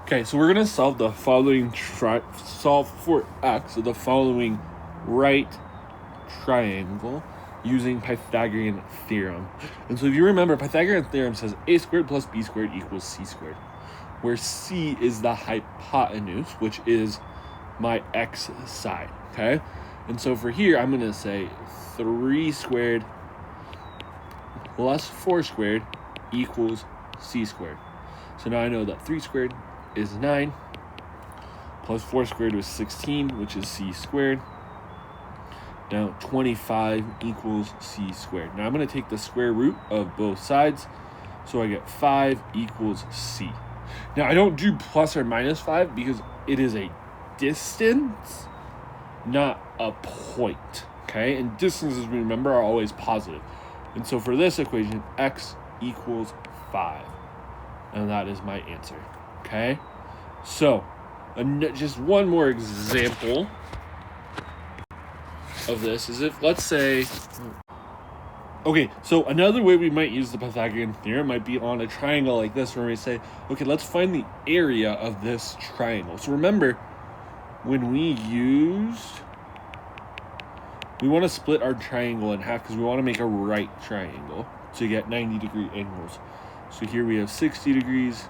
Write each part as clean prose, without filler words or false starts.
Okay, so we're gonna solve the following solve for x, so the following right triangle using Pythagorean theorem. And so if you remember, Pythagorean theorem says a squared plus b squared equals c squared, where c is the hypotenuse, which is my x side, okay? And so for here, I'm gonna say 3 squared plus 4 squared equals c squared. So now I know that 3 squared is 9, plus 4 squared was 16, which is c squared. Now 25 equals c squared. Now I'm going to take the square root of both sides, so I get 5 equals c. Now I don't do plus or minus 5 because it is a distance, not a point, okay? And distances, remember, are always positive. And so for this equation, x equals 5. And that is my answer, okay? So, just one more example of this is if, let's say, okay, so another way we might use the Pythagorean theorem might be on a triangle like this, where we say, okay, let's find the area of this triangle. So remember, when we want to split our triangle in half because we want to make a right triangle to get 90-degree angles. So here we have 60 degrees,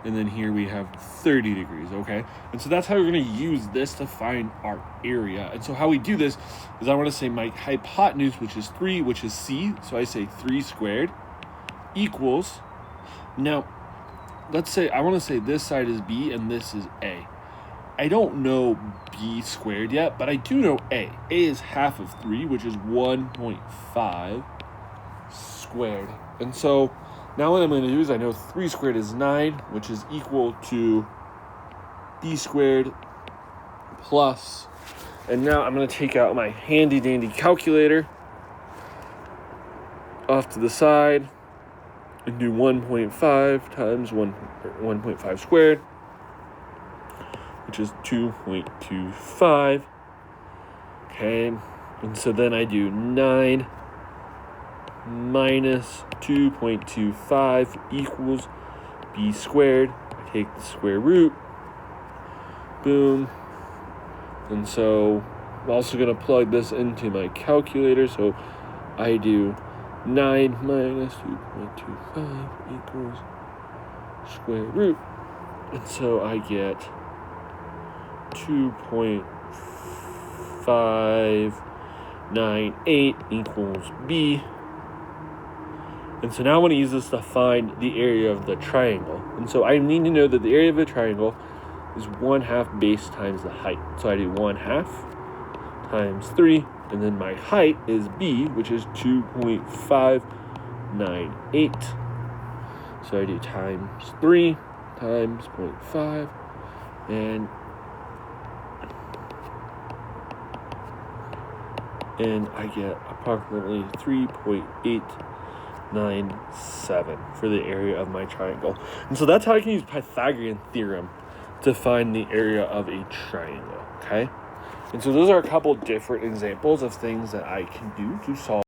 and then here we have 30 degrees, okay? And so that's how we're going to use this to find our area. And so how we do this is I want to say my hypotenuse, which is 3, which is c, so I say 3 squared equals, now, let's say I want to say this side is b and this is a. I don't know b squared yet, but I do know a. A is half of 3, which is 1.5 squared. And so now what I'm going to do is I know 3 squared is 9, which is equal to b squared plus, and now I'm going to take out my handy dandy calculator off to the side and do 1.5 times 1.5 squared, which is 2.25. Okay, and so then I do 9 minus 2.25 equals b squared. I take the square root, boom, and so I'm also going to plug this into my calculator, so I do 9 minus 2.25 equals square root, and so I get 2.598 equals b. And so now I want to use this to find the area of the triangle. And so I need to know that the area of the triangle is 1/2 base times the height. So I do 1/2 times 3, and then my height is b, which is 2.598. So I do times 3 times 0.5, and I get approximately 3.897 for the area of my triangle. And so that's how I can use Pythagorean theorem to find the area of a triangle, okay? And so those are a couple different examples of things that I can do to solve